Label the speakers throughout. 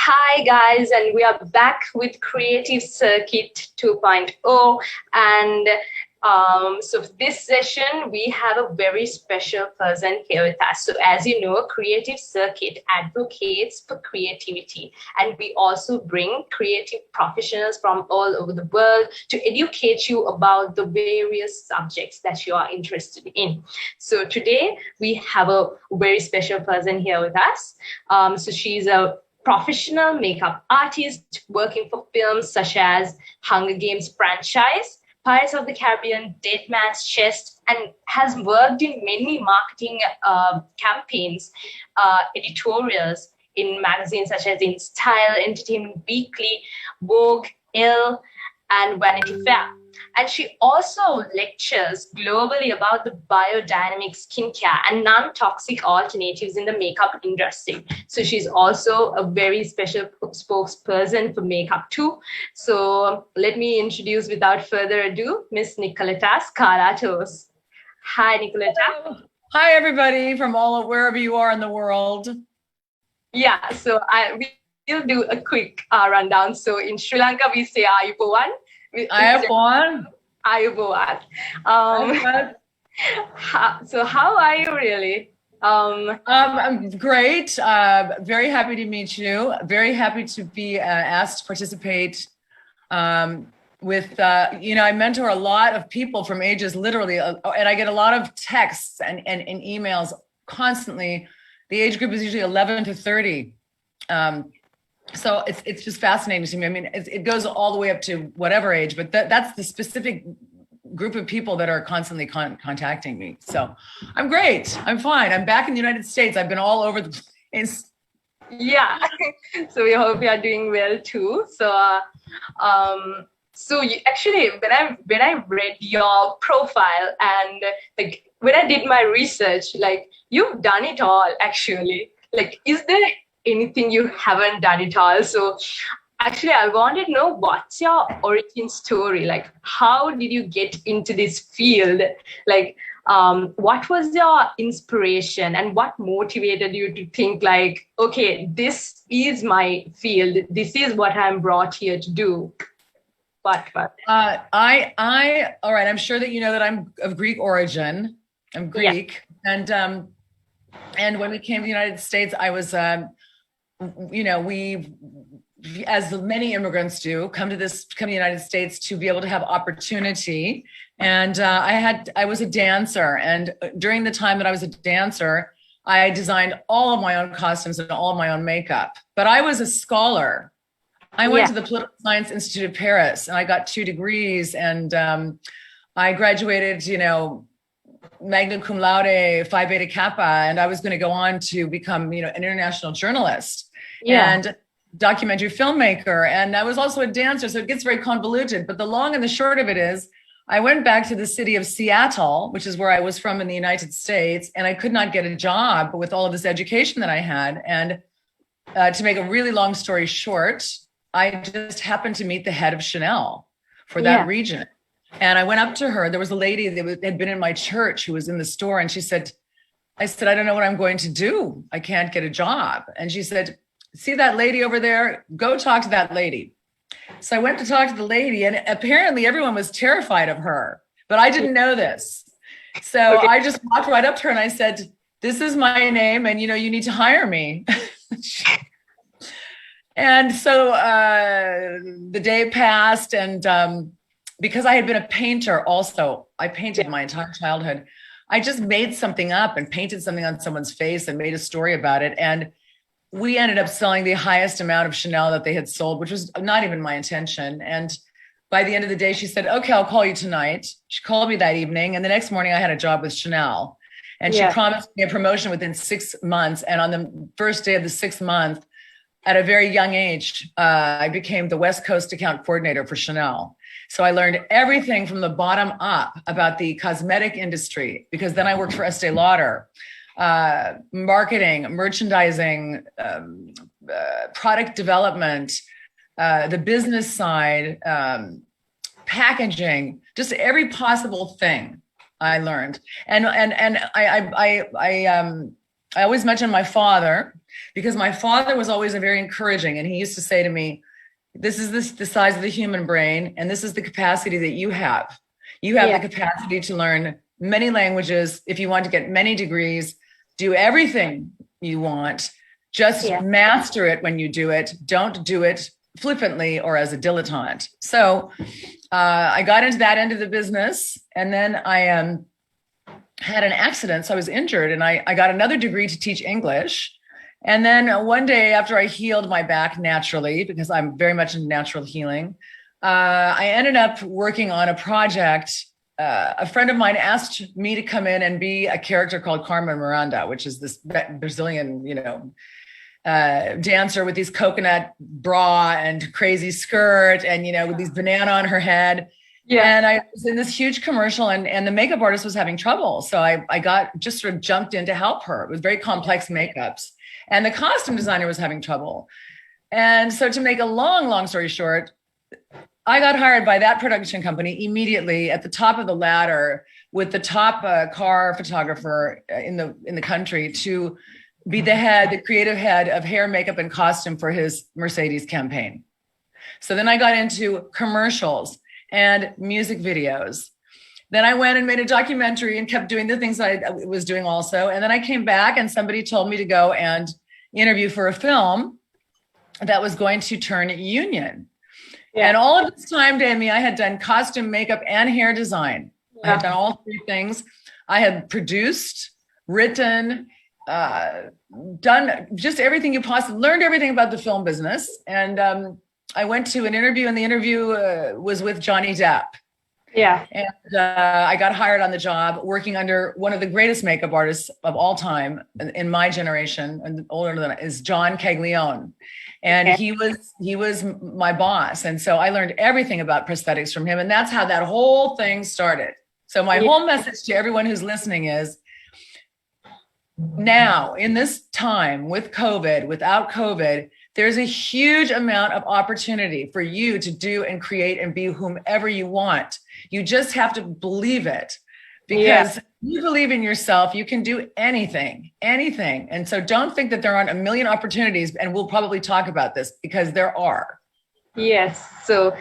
Speaker 1: Hi guys, and we are back with Creative Circuit 2.0. And so for this session, we have a very special person here with us. So as you know, Creative Circuit advocates for creativity, and we also bring creative professionals from all over the world to educate you about the various subjects that you are interested in. So today we have a very special person here with us. So she's a professional makeup artist working for films such as Hunger Games franchise, Pirates of the Caribbean, Dead Man's Chest, and has worked in many marketing campaigns, editorials in magazines such as In Style, Entertainment Weekly, Vogue, Elle, and Vanity Fair. And she also lectures globally about the biodynamic skincare and non-toxic alternatives in the makeup industry. So she's also a very special spokesperson for makeup too. So let me introduce, without further ado, Miss Nikoletta Skarlatos. Hi, Nikoletta.
Speaker 2: Hello. Hi, everybody from wherever you are in the world.
Speaker 1: Yeah, so we'll do a quick rundown. So in Sri Lanka, we say Ayubowan.
Speaker 2: Ayubowan.
Speaker 1: Ayubowan. So how are you really?
Speaker 2: I'm great. Very happy to meet you. Very happy to be asked to participate with, I mentor a lot of people from ages literally, and I get a lot of texts and emails constantly. The age group is usually 11 to 30. So it's just fascinating to me. I mean, it goes all the way up to whatever age, but that's the specific group of people that are constantly contacting me. So I'm great. I'm fine. I'm back in the United States. I've been all over the place.
Speaker 1: Yeah. So we hope you are doing well too. So, so you, actually, when I read your profile and like when I did my research, like you've done it all actually. Like, is there anything you haven't done it all? So actually, I wanted to know what's your origin story? Like, how did you get into this field? Like, what was your inspiration and what motivated you to think like, okay, this is my field. This is what I'm brought here to do. All
Speaker 2: right. I'm sure that you know that I'm of Greek origin. I'm Greek. Yeah. And when we came to the United States, I was, we, as many immigrants do, come to the United States to be able to have opportunity. And I was a dancer. And during the time that I was a dancer, I designed all of my own costumes and all of my own makeup. But I was a scholar. I went to the Political Science Institute of Paris and I got 2 degrees. And I graduated, magna cum laude, Phi Beta Kappa. And I was going to go on to become, an international journalist. And documentary filmmaker, and I was also a dancer, so it gets very convoluted. But the long and the short of it is, I went back to the city of Seattle, which is where I was from in the United States, and I could not get a job with all of this education that I had. And to make a really long story short, I just happened to meet the head of Chanel for that region. And I went up to her. There was a lady that had been in my church who was in the store, and I said, I don't know what I'm going to do. I can't get a job. And she said, see that lady over there? Go talk to that lady. So I went to talk to the lady, and apparently everyone was terrified of her, but I didn't know this. So I just walked right up to her and I said, this is my name, and you need to hire me. And so the day passed, and because I had been a painter also, I painted my entire childhood. I just made something up and painted something on someone's face and made a story about it. And we ended up selling the highest amount of Chanel that they had sold, which was not even my intention. And by the end of the day, she said, okay, I'll call you tonight. She called me that evening. And the next morning I had a job with Chanel, and she promised me a promotion within 6 months. And on the first day of the 6th month, at a very young age, I became the West Coast account coordinator for Chanel. So I learned everything from the bottom up about the cosmetic industry, because then I worked for Estee Lauder. Marketing, merchandising, product development, the business side, packaging, just every possible thing I learned. And I I always mention my father because my father was always very encouraging. And he used to say to me, this is the size of the human brain, and this is the capacity that you have. You have the capacity to learn many languages. If you want to get many degrees, do everything you want. Just master it when you do it. Don't do it flippantly or as a dilettante. So I got into that end of the business, and then I had an accident. So I was injured, and I got another degree to teach English. And then one day after I healed my back naturally, because I'm very much into natural healing, I ended up working on a project. A friend of mine asked me to come in and be a character called Carmen Miranda, which is this Brazilian, dancer with these coconut bra and crazy skirt and, with these banana on her head. Yeah. And I was in this huge commercial, and the makeup artist was having trouble. So I got just sort of jumped in to help her. It was very complex makeups. And the costume designer was having trouble. And so to make a long story short, I got hired by that production company immediately at the top of the ladder with the top car photographer in the country to be the creative head of hair, makeup, and costume for his Mercedes campaign. So then I got into commercials and music videos. Then I went and made a documentary and kept doing the things I was doing also. And then I came back and somebody told me to go and interview for a film that was going to turn union. Yeah. And all of this time, Dehami, I had done costume, makeup, and hair design. Yeah. I had done all three things. I had produced, written, done just everything you possibly, learned everything about the film business. And I went to an interview, and the interview was with Johnny Depp. Yeah. And I got hired on the job working under one of the greatest makeup artists of all time in my generation, and older than is John Caglione. And he was my boss. And so I learned everything about prosthetics from him. And that's how that whole thing started. So my whole message to everyone who's listening is, now in this time with COVID, without COVID, there's a huge amount of opportunity for you to do and create and be whomever you want. You just have to believe it, because you believe in yourself, you can do anything. And so don't think that there aren't a million opportunities, and we'll probably talk about this because there are. Yes.
Speaker 1: So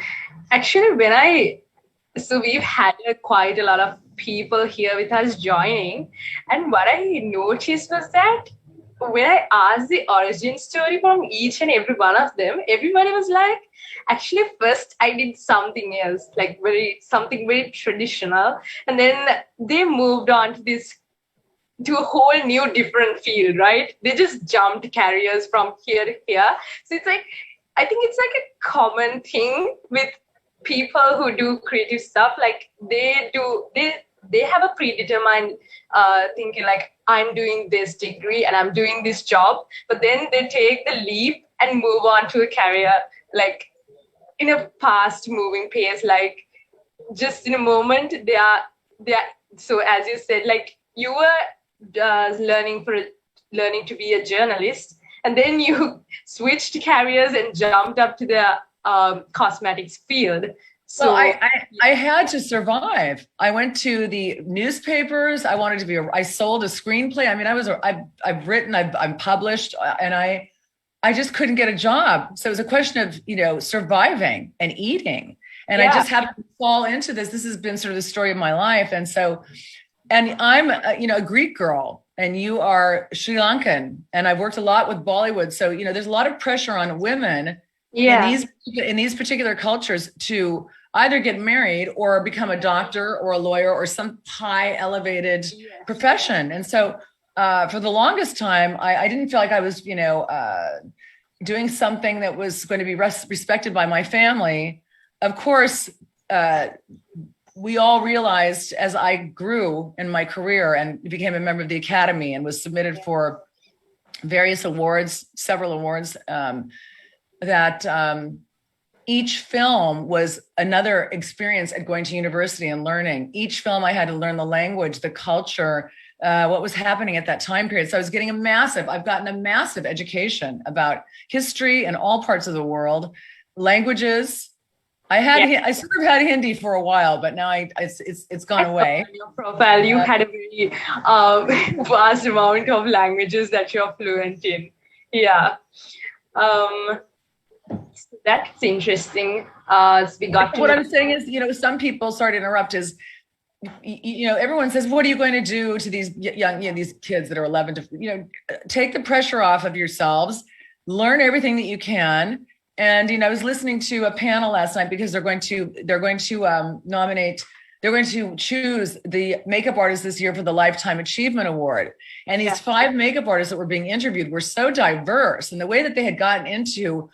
Speaker 1: actually we've had quite a lot of people here with us joining. And what I noticed was that when I asked the origin story from each and every one of them, everybody was like, actually, first I did something else, like something very traditional. And then they moved on to a whole new different field, right? They just jumped careers from here to here. So it's like, I think it's like a common thing with people who do creative stuff. Like they have a predetermined thinking, like, I'm doing this degree and I'm doing this job, but then they take the leap and move on to a career, like in a fast moving pace, like just in a moment they are. So as you said, like you were learning to be a journalist, and then you switched careers and jumped up to the cosmetics field. So
Speaker 2: well, I had to survive. I went to the newspapers. I wanted to be I sold a screenplay. I mean, I've written, I'm published, and I just couldn't get a job. So it was a question of, surviving and eating. And I just happened to fall into this. This has been sort of the story of my life. And so, and I'm, a Greek girl, and you are Sri Lankan, and I've worked a lot with Bollywood. So, there's a lot of pressure on women in these particular cultures to either get married or become a doctor or a lawyer or some high elevated profession. And so for the longest time, I didn't feel like I was, doing something that was going to be respected by my family. Of course, we all realized as I grew in my career and became a member of the Academy and was submitted for various awards, several awards, that each film was another experience at going to university and learning. Each film I had to learn the language, the culture, what was happening at that time period. So I was getting I've gotten a massive education about history in all parts of the world, languages, I sort of had Hindi for a while, but now it's gone away.
Speaker 1: Your profile, you had a very vast amount of languages that you're fluent in. Yeah. So that's interesting. So we got
Speaker 2: what I'm saying is, some people, sorry to interrupt, is, everyone says, what are you going to do to these young, these kids that are 11 to, take the pressure off of yourselves, learn everything that you can. And, I was listening to a panel last night because they're going to choose the makeup artist this year for the Lifetime Achievement Award. And these 5 makeup artists that were being interviewed were so diverse, and the way that they had gotten into,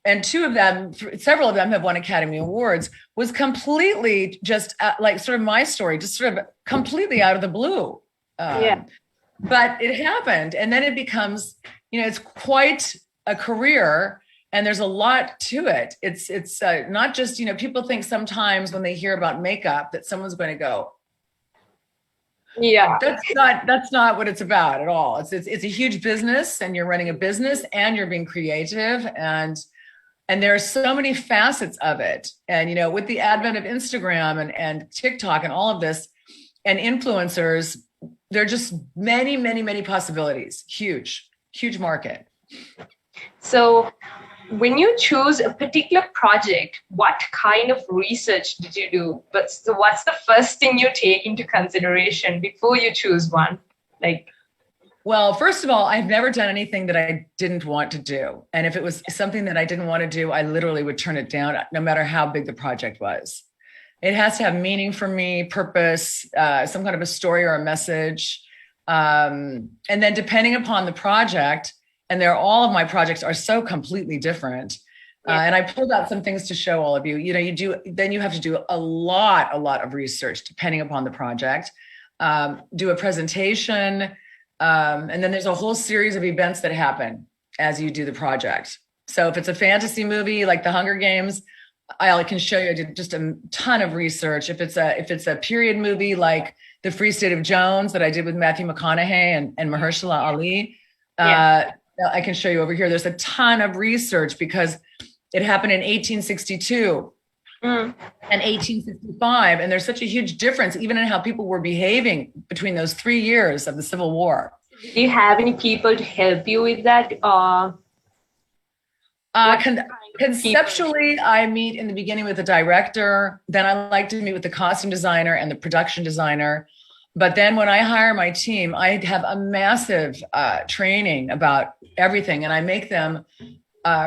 Speaker 2: and several of them have won Academy Awards, was completely just like sort of my story, just sort of completely out of the blue. But it happened. And then it becomes, it's quite a career. And there's a lot to it. It's not just, people think sometimes when they hear about makeup that someone's going to go.
Speaker 1: Yeah.
Speaker 2: That's not what it's about at all. It's a huge business, and you're running a business, and you're being creative, and there are so many facets of it. And, with the advent of Instagram and TikTok and all of this and influencers, there are just many, many, many possibilities. Huge market.
Speaker 1: So when you choose a particular project, what kind of research did you do? What's the first thing you take into consideration before you choose one?
Speaker 2: Well, first of all, I've never done anything that I didn't want to do. And if it was something that I didn't want to do, I literally would turn it down, no matter how big the project was. It has to have meaning for me, purpose, some kind of a story or a message. And then depending upon the project, and all of my projects are so completely different. And I pulled out some things to show all of you. Then you have to do a lot of research depending upon the project, do a presentation. And then there's a whole series of events that happen as you do the project. So if it's a fantasy movie like The Hunger Games, I can show you I did just a ton of research. If it's a period movie like The Free State of Jones that I did with Matthew McConaughey and Mahershala Ali, I can show you over here. There's a ton of research because it happened in 1862 and 1865. And there's such a huge difference even in how people were behaving between those 3 years of the Civil War.
Speaker 1: Do you have any people to help you with that?
Speaker 2: Conceptually, I meet in the beginning with the director. Then I like to meet with the costume designer and the production designer. But then when I hire my team, I have a massive training about everything, and I make them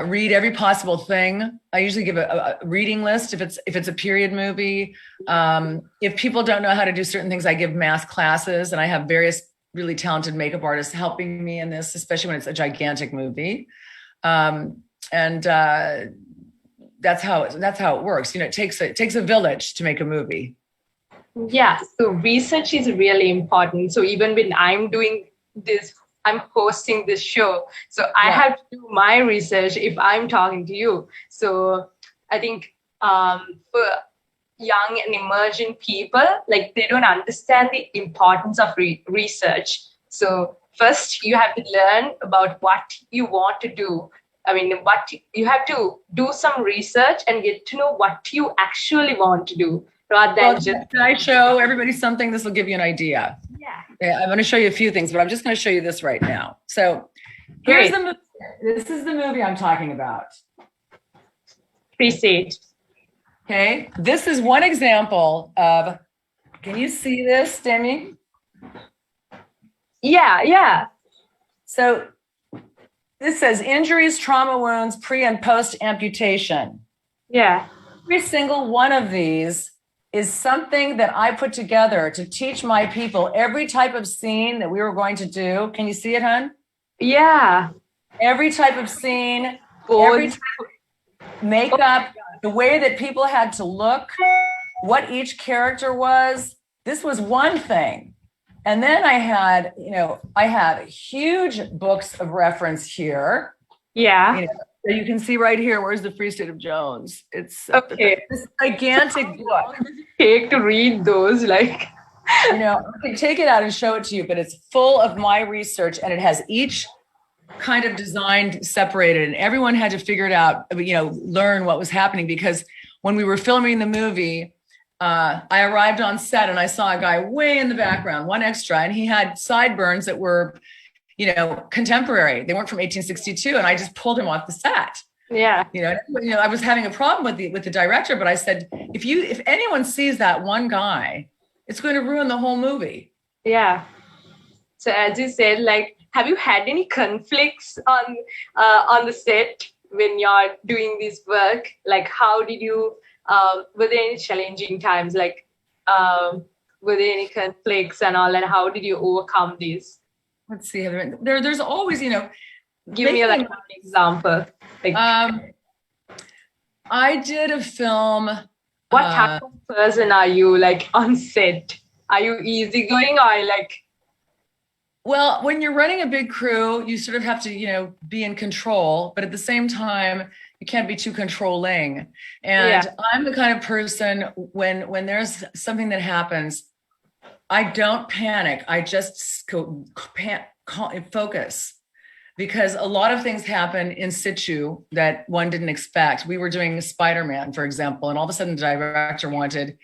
Speaker 2: read every possible thing. I usually give a reading list if it's a period movie. If people don't know how to do certain things, I give math classes, and I have various really talented makeup artists helping me in this, especially when it's a gigantic movie. And that's how it works. It takes a village to make a movie.
Speaker 1: Yeah, so research is really important. So even when I'm doing this, I'm hosting this show, so I have to do my research if I'm talking to you. So I think for young and emerging people, they don't understand the importance of research. So first you have to learn about what you want to do. What you have to do some research and get to know what you actually want to do. Can
Speaker 2: I show everybody something? This will give you an idea. Yeah. I'm going to show you a few things, but I'm just going to show you this right now. So here's the movie. This is the movie I'm talking about.
Speaker 1: Appreciate.
Speaker 2: Okay. This is one example of, can you see this, Demi?
Speaker 1: Yeah.
Speaker 2: So this says injuries, trauma, wounds, pre and post amputation.
Speaker 1: Yeah.
Speaker 2: Every single one of these is something that I put together to teach my people every type of scene that we were going to do. Can you see it, hon?
Speaker 1: Yeah.
Speaker 2: Every type of scene, every type of makeup, the way that people had to look, what each character was. This was one thing. And then I had huge books of reference here.
Speaker 1: Yeah.
Speaker 2: So you can see right here, where's the Free State of Jones? It's
Speaker 1: this
Speaker 2: gigantic book.
Speaker 1: What does it take to read those?
Speaker 2: I can take it out and show it to you, but it's full of my research, and it has each kind of designed separated, and everyone had to figure it out, learn what was happening, because when we were filming the movie, I arrived on set and I saw a guy way in the background, one extra, and he had sideburns that were, contemporary. They weren't from 1862, and I just pulled him off the set.
Speaker 1: Yeah.
Speaker 2: I was having a problem with the director, but I said, if anyone sees that one guy, it's going to ruin the whole movie.
Speaker 1: Yeah. So as you said, like, have you had any conflicts on the set when you're doing this work? Like, how did you, were there any challenging times? Like, were there any conflicts and all, and how did you overcome this?
Speaker 2: Let's see. There's always,
Speaker 1: give me like one example. Like,
Speaker 2: I did a film.
Speaker 1: What type of person are you, like, on set? Are you easygoing or like?
Speaker 2: Well, when you're running a big crew, you sort of have to, be in control, but at the same time, you can't be too controlling. And I'm the kind of person when there's something that happens, I don't panic. I just focus, because a lot of things happen in situ that one didn't expect. We were doing Spider-Man, for example, and all of a sudden the director wanted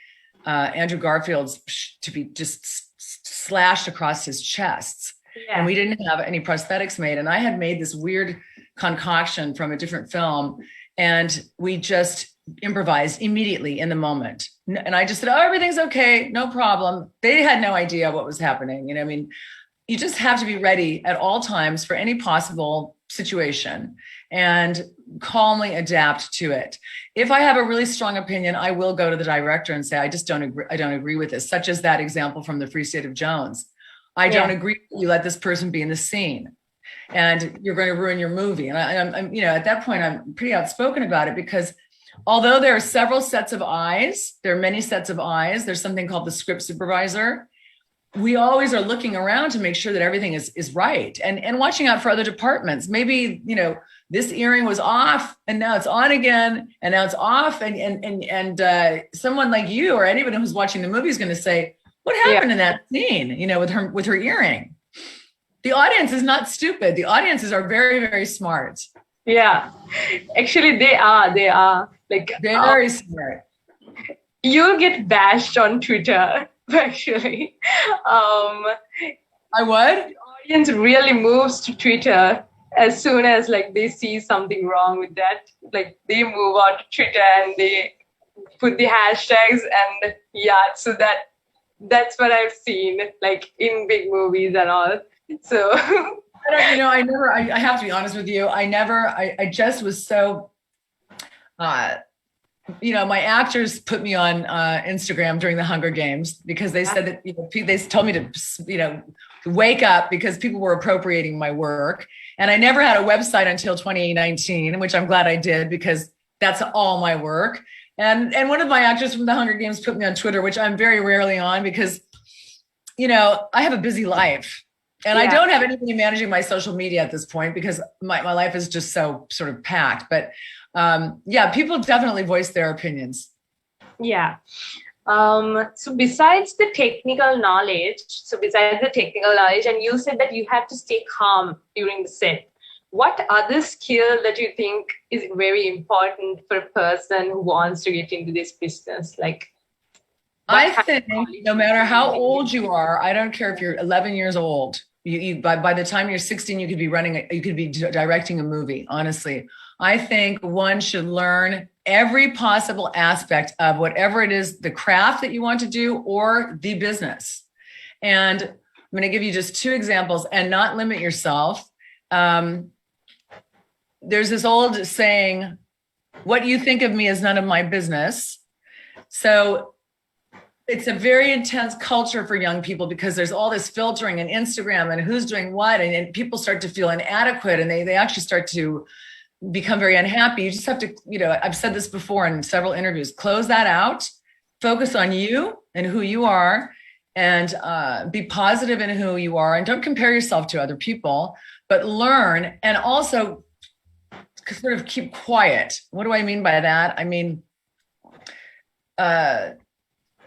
Speaker 2: Andrew Garfield's to be just slashed across his chest. Yeah. And we didn't have any prosthetics made. And I had made this weird concoction from a different film, and we just improvised immediately in the moment. And I just said, oh, everything's okay, no problem. They had no idea what was happening. You just have to be ready at all times for any possible situation and calmly adapt to it. If I have a really strong opinion, I will go to the director and say, I don't agree with this, such as that example from the Free State of Jones. I don't agree that you let this person be in the scene, and you're going to ruin your movie. And I'm at that point, I'm pretty outspoken about it, because although there are several sets of eyes, there are many sets of eyes. There's something called the script supervisor. We always are looking around to make sure that everything is right, and watching out for other departments. Maybe, this earring was off and now it's on again, and now it's off. And someone like you or anybody who's watching the movie is going to say, what happened in that scene, with her earring? The audience is not stupid. The audiences are very, very smart.
Speaker 1: Yeah, actually they are like
Speaker 2: very smart.
Speaker 1: You get bashed on Twitter, actually.
Speaker 2: I would?
Speaker 1: The audience really moves to Twitter as soon as, like, they see something wrong with that. Like, they move on to Twitter and they put the hashtags, and so that's what I've seen, like, in big movies and all. So I have to be honest with you. I just was so, my actors put me on Instagram during the Hunger Games, because they said that, they told me to, wake up, because people were appropriating my work. And I never had a website until 2019, which I'm glad I did, because that's all my work. And one of my actors from the Hunger Games put me on Twitter, which I'm very rarely on, because, I have a busy life. And I don't have anybody managing my social media at this point, because my life is just so sort of packed. But people definitely voice their opinions. Yeah. So besides the technical knowledge, and you said that you have to stay calm during the set, what other skill that you think is very important for a person who wants to get into this business? Like,
Speaker 2: I think no matter how old you are, I don't care if you're 11 years old, by the time you're 16, you could be directing a movie. Honestly, I think one should learn every possible aspect of whatever it is, the craft that you want to do or the business. And I'm going to give you just two examples and not limit yourself. There's this old saying, what you think of me is none of my business. So it's a very intense culture for young people, because there's all this filtering and Instagram and who's doing what, and people start to feel inadequate, and they actually start to become very unhappy. You just have to, I've said this before in several interviews, close that out, focus on you and who you are, and be positive in who you are, and don't compare yourself to other people, but learn, and also sort of keep quiet. What do I mean by that? I mean,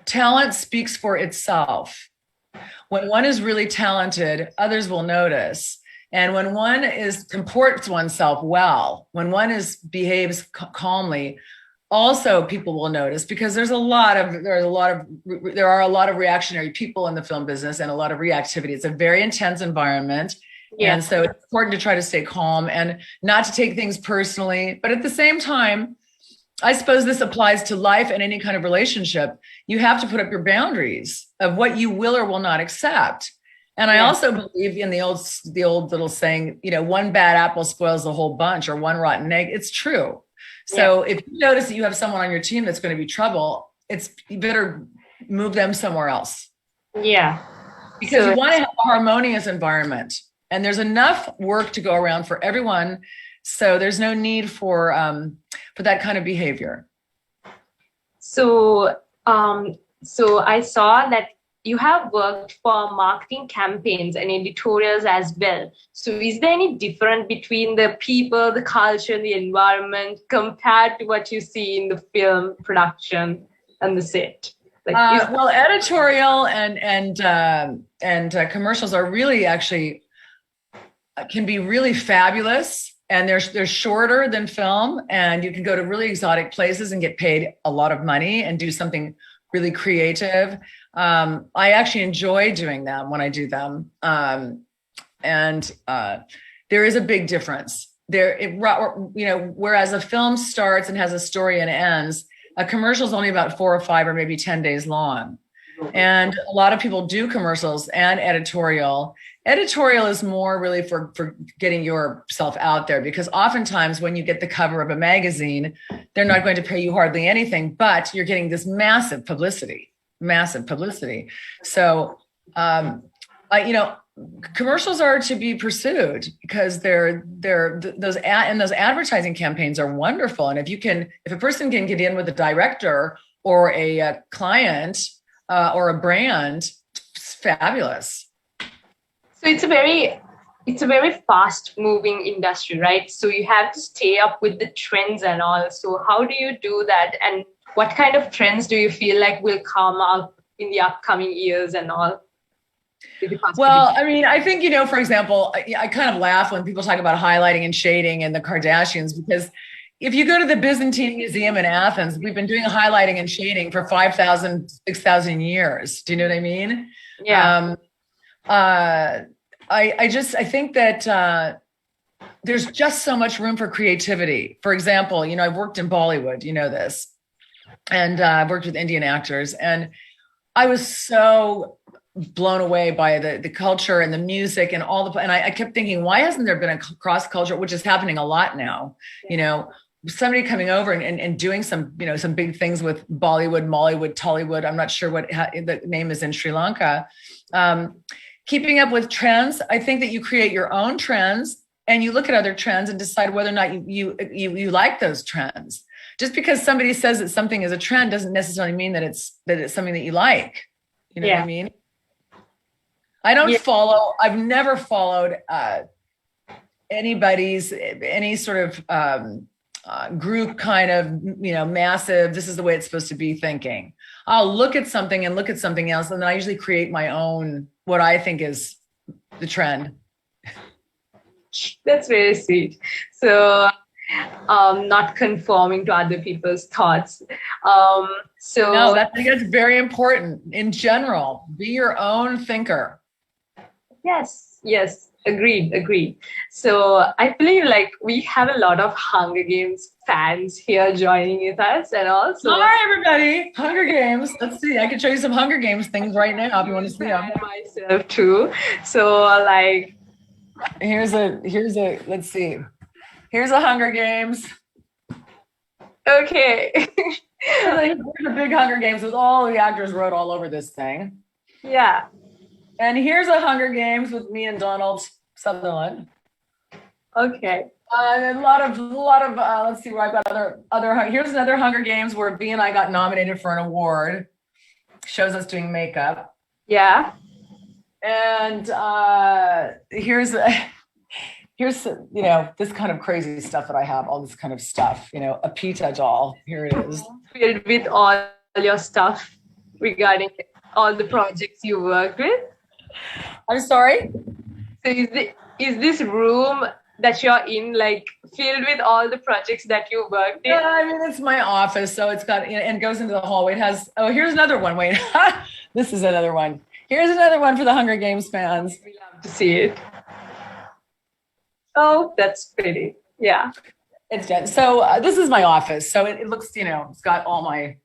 Speaker 2: talent speaks for itself. When one is really talented, others will notice. And when one comports oneself well, when one behaves calmly, also people will notice, because there are a lot of reactionary people in the film business and a lot of reactivity. It's a very intense environment. Yeah. And so it's important to try to stay calm and not to take things personally. But at the same time, I suppose this applies to life and any kind of relationship. You have to put up your boundaries of what you will or will not accept. And I also believe in the old little saying, one bad apple spoils the whole bunch, or one rotten egg. It's true. So if you notice that you have someone on your team that's going to be trouble, you better move them somewhere else.
Speaker 1: Yeah.
Speaker 2: Because you want to have a harmonious environment, and there's enough work to go around for everyone. So there's no need for that kind of behavior.
Speaker 1: So I saw that you have worked for marketing campaigns and editorials as well. So is there any difference between the people, the culture, the environment compared to what you see in the film production and the set?
Speaker 2: Well, editorial and commercials are really actually can be really fabulous. And they're shorter than film, and you can go to really exotic places and get paid a lot of money and do something really creative. I actually enjoy doing them when I do them. And there is a big difference there. Whereas a film starts and has a story and ends, a commercial is only about 4 or 5 or maybe 10 days long. And a lot of people do commercials and editorial. Editorial is more really for getting yourself out there, because oftentimes when you get the cover of a magazine, they're not going to pay you hardly anything, but you're getting this massive publicity. So, commercials are to be pursued, because those advertising campaigns are wonderful. And if a person can get in with a director or a client or a brand, it's fabulous.
Speaker 1: So it's a very fast moving industry, right? So you have to stay up with the trends and all. So how do you do that? And what kind of trends do you feel like will come up in the upcoming years and all?
Speaker 2: Well, I mean, I think, for example, I kind of laugh when people talk about highlighting and shading and the Kardashians, because if you go to the Byzantine Museum in Athens, we've been doing highlighting and shading for 5,000, 6,000 years. Do you know what I mean?
Speaker 1: Yeah.
Speaker 2: I think that there's just so much room for creativity. For example, I've worked in Bollywood, this, and I've worked with Indian actors, and I was so blown away by the culture and the music and and I kept thinking, why hasn't there been a cross culture, which is happening a lot now, somebody coming over and doing some big things with Bollywood, Mollywood, Tollywood. I'm not sure what the name is in Sri Lanka. Keeping up with trends. I think that you create your own trends and you look at other trends and decide whether or not you like those trends. Just because somebody says that something is a trend doesn't necessarily mean that it's something that you like. You know what I mean? I've never followed any sort of group kind of, massive, this is the way it's supposed to be thinking. I'll look at something and look at something else. And then I usually create my own, what I think is the trend.
Speaker 1: That's very sweet. So not conforming to other people's thoughts.
Speaker 2: No, I think that's very important in general. Be your own thinker.
Speaker 1: Yes. Agreed. So I believe we have a lot of Hunger Games fans here joining with us, and also.
Speaker 2: Hi everybody, Hunger Games. Let's see. I can show you some Hunger Games things right now if you want to see them.
Speaker 1: Myself too. So
Speaker 2: here's a. Let's see. Here's a Hunger Games.
Speaker 1: Okay.
Speaker 2: Here's a big Hunger Games with all the actors wrote all over this thing.
Speaker 1: Yeah.
Speaker 2: And here's a Hunger Games with me and Donald Sutherland.
Speaker 1: Okay.
Speaker 2: And a lot of let's see where I've got other. Here's another Hunger Games where B and I got nominated for an award. Shows us doing makeup.
Speaker 1: Yeah.
Speaker 2: And here's this kind of crazy stuff that I have. All this kind of stuff. A Pita doll. Here it is.
Speaker 1: Filled with all your stuff regarding all the projects you worked with.
Speaker 2: I'm sorry?
Speaker 1: So is this room that you're in, like filled with all the projects that you worked in?
Speaker 2: Yeah, I mean, it's my office, so it's got, and goes into the hallway. It has, oh, here's another one. Wait, this is another one. Here's another one for the Hunger Games fans.
Speaker 1: We love to see it. Oh, that's pretty. Yeah.
Speaker 2: It's done. So this is my office. So it looks, it's got all my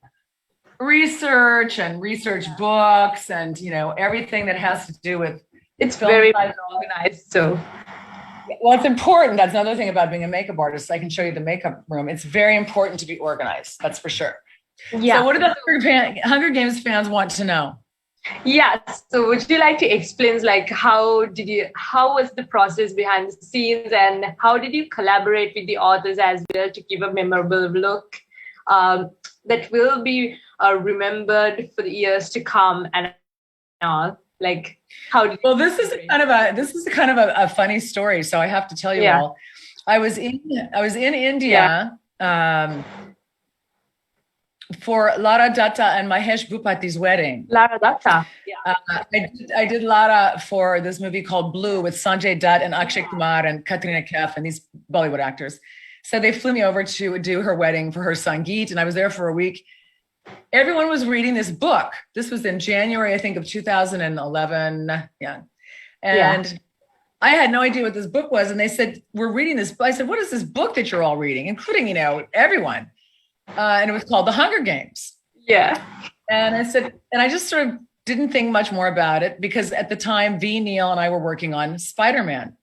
Speaker 2: research and research books and, everything that has to do with.
Speaker 1: It's very organized. So.
Speaker 2: Well, it's important. That's another thing about being a makeup artist. I can show you the makeup room. It's very important to be organized. That's for sure.
Speaker 1: Yeah.
Speaker 2: So what do the Hunger Games fans want to know?
Speaker 1: Yeah. So would you like to explain, like, how was the process behind the scenes, and how did you collaborate with the authors as well to give a memorable look that will be remembered for the years to come and all? Like, how did
Speaker 2: well, this is kind of a funny story. So I have to tell you all. I was in India for Lara Datta and Mahesh Bhupati's wedding.
Speaker 1: Lara Datta. Yeah.
Speaker 2: I did Lara for this movie called Blue with Sanjay Dutt and Akshay Kumar and Katrina Kaif and these Bollywood actors. So they flew me over to do her wedding for her Sangeet, and I was there for a week. Everyone was reading this book. This was in January, I think, of 2011. Yeah. And I had no idea what this book was. And they said, we're reading this. I said, what is this book that you're all reading, including, everyone? And it was called The Hunger Games.
Speaker 1: Yeah.
Speaker 2: And I said, and I just sort of didn't think much more about it because at the time, V. Neil and I were working on Spider-Man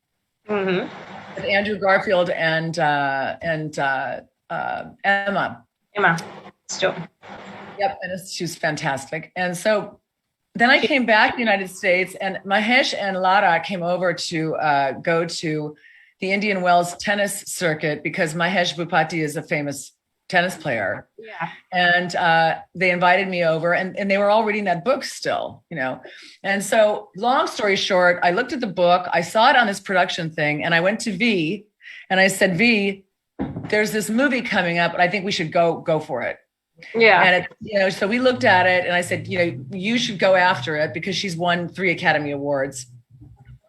Speaker 2: with Andrew Garfield and Emma.
Speaker 1: Still.
Speaker 2: Yep, and she was fantastic. And so then I came back to the United States, and Mahesh and Lara came over to go to the Indian Wells tennis circuit because Mahesh Bhupati is a famous tennis player.
Speaker 1: Yeah.
Speaker 2: And they invited me over, and they were all reading that book still, And so long story short, I looked at the book, I saw it on this production thing, and I went to V, and I said, V, there's this movie coming up, and I think we should go for it.
Speaker 1: Yeah.
Speaker 2: And so we looked at it and I said, you should go after it because she's won 3 Academy Awards.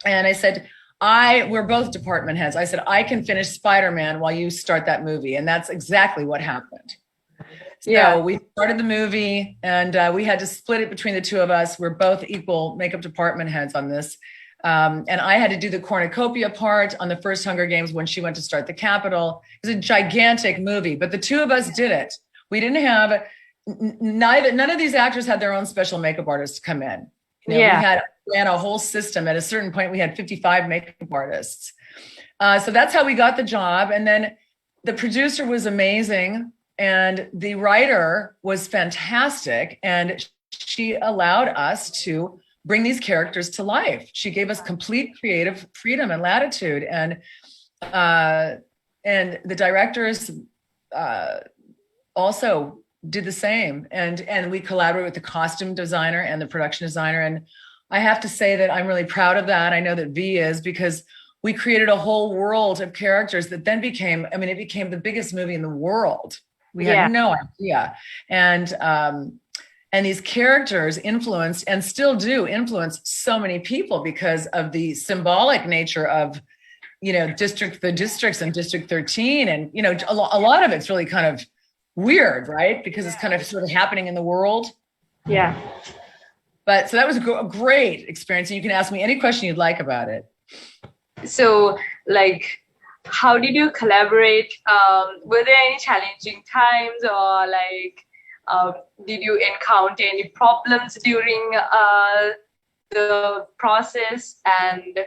Speaker 2: And I said, we're both department heads. I said, I can finish Spider-Man while you start that movie. And that's exactly what happened. So we started the movie and we had to split it between the two of us. We're both equal makeup department heads on this. And I had to do the cornucopia part on the first Hunger Games when she went to start the Capitol. It was a gigantic movie, but the two of us did it. We didn't have none of these actors had their own special makeup artists come in. We ran a whole system. At a certain point, we had 55 makeup artists. So that's how we got the job. And then the producer was amazing. And the writer was fantastic. And she allowed us to bring these characters to life. She gave us complete creative freedom and latitude. And the directors also did the same. And we collaborated with the costume designer and the production designer. And I have to say that I'm really proud of that. I know that V is, because we created a whole world of characters that then became the biggest movie in the world. We had no idea. And these characters influenced and still do influence so many people because of the symbolic nature of, the districts and District 13. And, a lot of it's really kind of weird, right? Because it's kind of sort of happening in the world.
Speaker 1: Yeah.
Speaker 2: But so that was a great experience. And you can ask me any question you'd like about it.
Speaker 1: So, how did you collaborate? Were there any challenging times, or did you encounter any problems during the process? And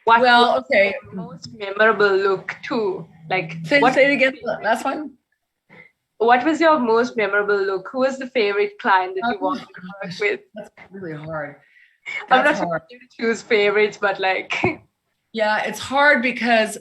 Speaker 1: what was the most memorable look too?
Speaker 2: Say it again, last one.
Speaker 1: What was your most memorable look? Who was the favorite client that you wanted to work with?
Speaker 2: That's really hard.
Speaker 1: I'm not sure if you choose favorites, but
Speaker 2: yeah, it's hard because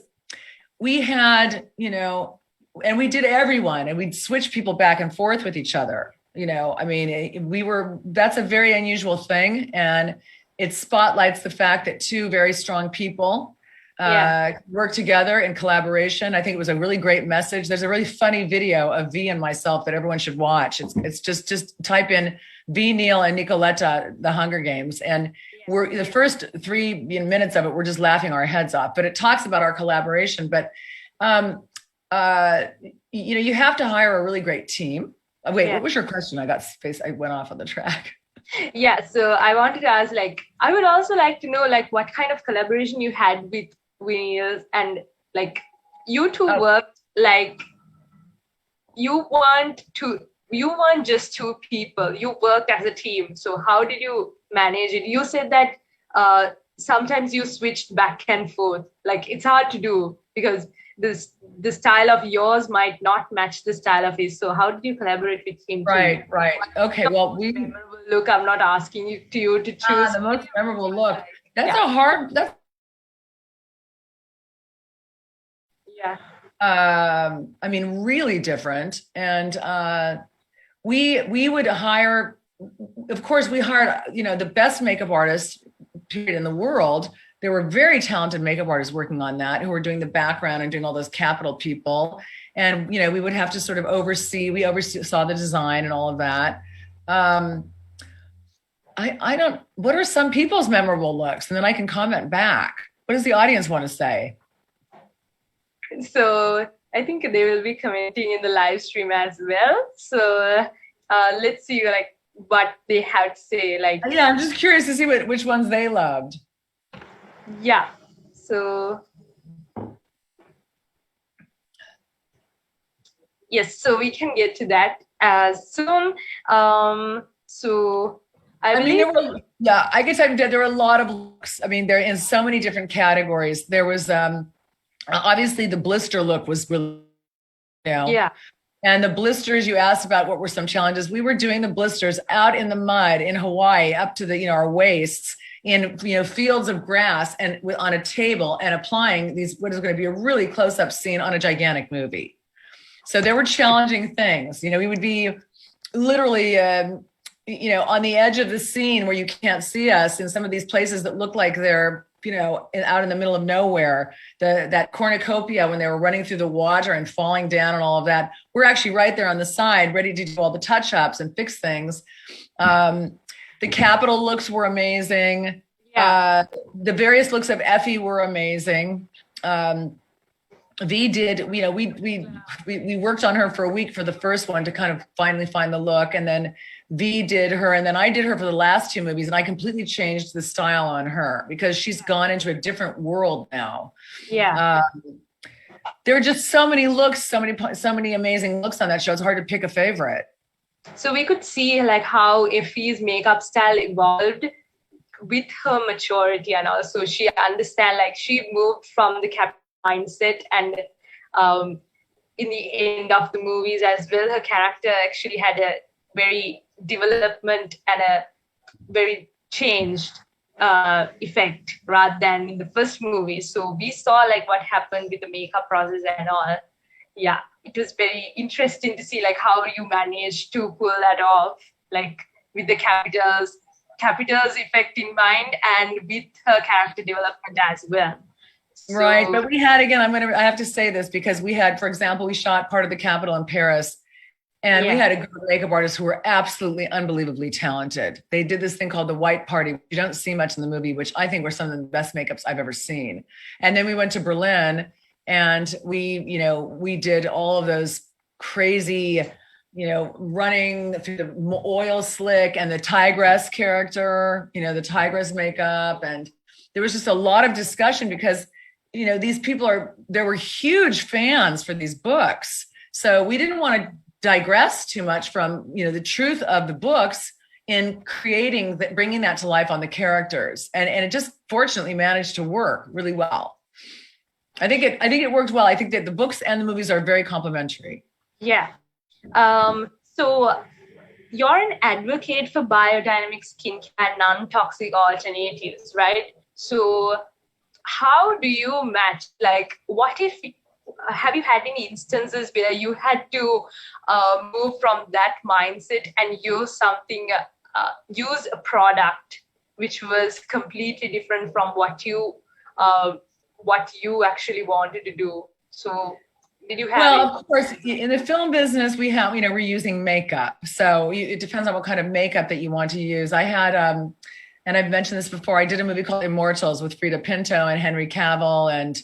Speaker 2: we had, and we did everyone, and we'd switch people back and forth with each other. That's a very unusual thing. And it spotlights the fact that two very strong people work together in collaboration. I think it was a really great message. There's a really funny video of V and myself that everyone should watch. It's just type in V, Neil, and Nikoletta, The Hunger Games. And we're the first 3 minutes of it, we're just laughing our heads off, but it talks about our collaboration. But, you have to hire a really great team. Wait, what was your question? I went off on the track.
Speaker 1: Yeah, so I wanted to ask, like, I would also like to know, like, what kind of collaboration you had with Winnie, and like, you two worked, like, you weren't just two people, you worked as a team. So how did you manage it? You said that sometimes you switched back and forth. Like, it's hard to do because the style of yours might not match the style of his. So how did you collaborate with him?
Speaker 2: Right. Okay. Well,
Speaker 1: look, I'm not asking you to choose
Speaker 2: the most memorable look. That's a hard. I mean, really different. And we would hire. Of course, we hired the best makeup artists period in the world. There were very talented makeup artists working on that who were doing the background and doing all those capital people. And, we would have to sort of we oversaw the design and all of that. What are some people's memorable looks? And then I can comment back. What does the audience want to say?
Speaker 1: So I think they will be commenting in the live stream as well. So let's see like what they have to say. Like,
Speaker 2: yeah, I'm just curious to see which ones they loved.
Speaker 1: Yeah. So yes, so we can get to that as soon. So I believe,
Speaker 2: I guess there were a lot of looks. I mean, they're in so many different categories. There was obviously the blister look was really,
Speaker 1: yeah.
Speaker 2: And the blisters you asked about, what were some challenges? We were doing the blisters out in the mud in Hawaii up to our waists in fields of grass and on a table and applying what is going to be a really close-up scene on a gigantic movie. So there were challenging things. We would be literally on the edge of the scene where you can't see us in some of these places that look like they're out in the middle of nowhere. That cornucopia, when they were running through the water and falling down and all of that, we're actually right there on the side ready to do all the touch-ups and fix things. The capital looks were amazing. Yeah. The various looks of Effie were amazing. V did, we worked on her for a week for the first one to kind of finally find the look. And then V did her, and then I did her for the last two movies, and I completely changed the style on her because she's gone into a different world now.
Speaker 1: Yeah.
Speaker 2: There were just so many looks, so many amazing looks on that show. It's hard to pick a favorite.
Speaker 1: So we could see like how Effie's makeup style evolved with her maturity, and also she understand, like, she moved from the cap mindset, and in the end of the movies as well, her character actually had a very development and a very changed effect rather than in the first movie. So we saw like what happened with the makeup process and all. Yeah, it was very interesting to see like how you managed to pull that off, like with the capitals effect in mind and with her character development as well. So,
Speaker 2: right, but we had, again, I have to say this because we had, for example, we shot part of the Capitol in Paris, and we had a group of makeup artists who were absolutely unbelievably talented. They did this thing called the White Party. You don't see much in the movie, which I think were some of the best makeups I've ever seen. And then we went to Berlin, and we did all of those crazy, running through the oil slick and the tigress character, the tigress makeup. And there was just a lot of discussion because, these people there were huge fans for these books. So we didn't want to digress too much from, the truth of the books in bringing that to life on the characters. And it just fortunately managed to work really well. I think it worked well. I think that the books and the movies are very complementary.
Speaker 1: Yeah. So you're an advocate for biodynamic skincare and non-toxic alternatives, right? So how do you match, like, have you had any instances where you had to move from that mindset and use a product which was completely different from what you actually wanted to do? So did you have?
Speaker 2: Well, of course, in the film business, we have, we're using makeup. So it depends on what kind of makeup that you want to use. I had And I've mentioned this before. I did a movie called Immortals with Frida Pinto and Henry Cavill and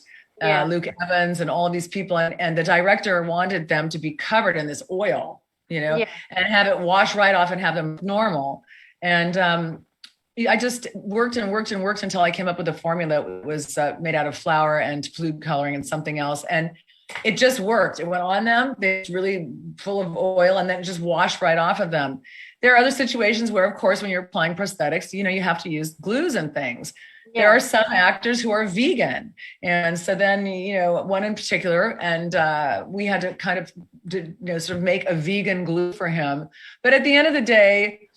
Speaker 2: Luke Evans and all of these people. And the director wanted them to be covered in this oil, and have it wash right off and have them normal. And I just worked until I came up with a formula that was made out of flour and food coloring and something else. And it just worked. It went on them. They're really full of oil and then just washed right off of them. There are other situations where, of course, when you're applying prosthetics, you have to use glues and things. Yeah. There are some actors who are vegan. And so then, one in particular, and we had to kind of, sort of make a vegan glue for him. But at the end of the day,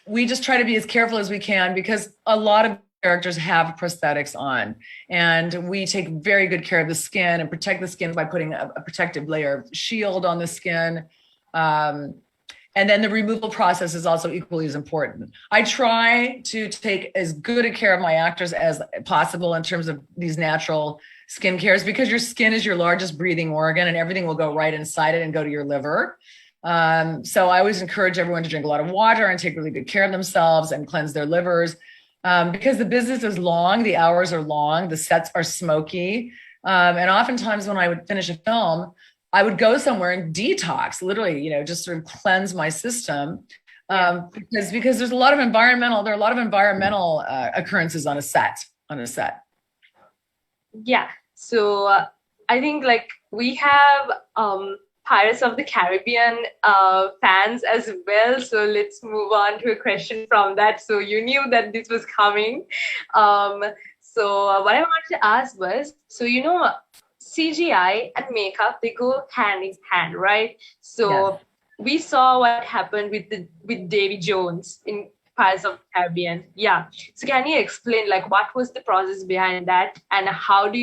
Speaker 2: we just try to be as careful as we can because a lot of characters have prosthetics on, and we take very good care of the skin and protect the skin by putting a protective layer of shield on the skin. And then the removal process is also equally as important. I try to take as good a care of my actors as possible in terms of these natural skin cares, because your skin is your largest breathing organ and everything will go right inside it and go to your liver. So I always encourage everyone to drink a lot of water and take really good care of themselves and cleanse their livers, because the business is long, the hours are long, the sets are smoky. And oftentimes when I would finish a film, I would go somewhere and detox, literally, just sort of cleanse my system, because there's a lot of environmental occurrences on a set.
Speaker 1: Yeah. So I think we have Pirates of the Caribbean fans as well. So let's move on to a question from that. So you knew that this was coming. So what I wanted to ask was, CGI and makeup, they go hand in hand, right? So we saw what happened with Davy Jones in Pirates of the Caribbean. Yeah. So can you explain what was the process behind that, and how did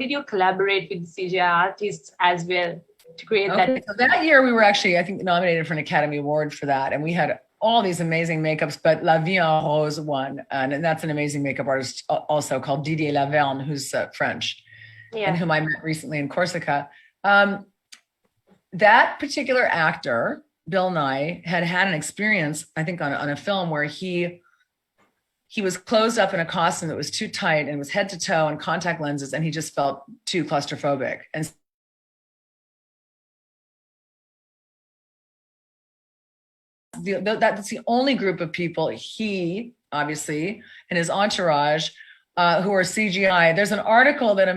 Speaker 1: you collaborate with the CGI artists as well to create that?
Speaker 2: So that year we were actually, I think, nominated for an Academy Award for that, and we had all these amazing makeups, but La Vie en Rose won, and that's an amazing makeup artist also called Didier Laverne, who's French. And whom I met recently in Corsica. That particular actor, Bill Nye, had an experience, I think, on a film where he was closed up in a costume that was too tight and was head to toe and contact lenses, and he just felt too claustrophobic. And that's the only group of people, he obviously and his entourage, who are CGI. There's an article that a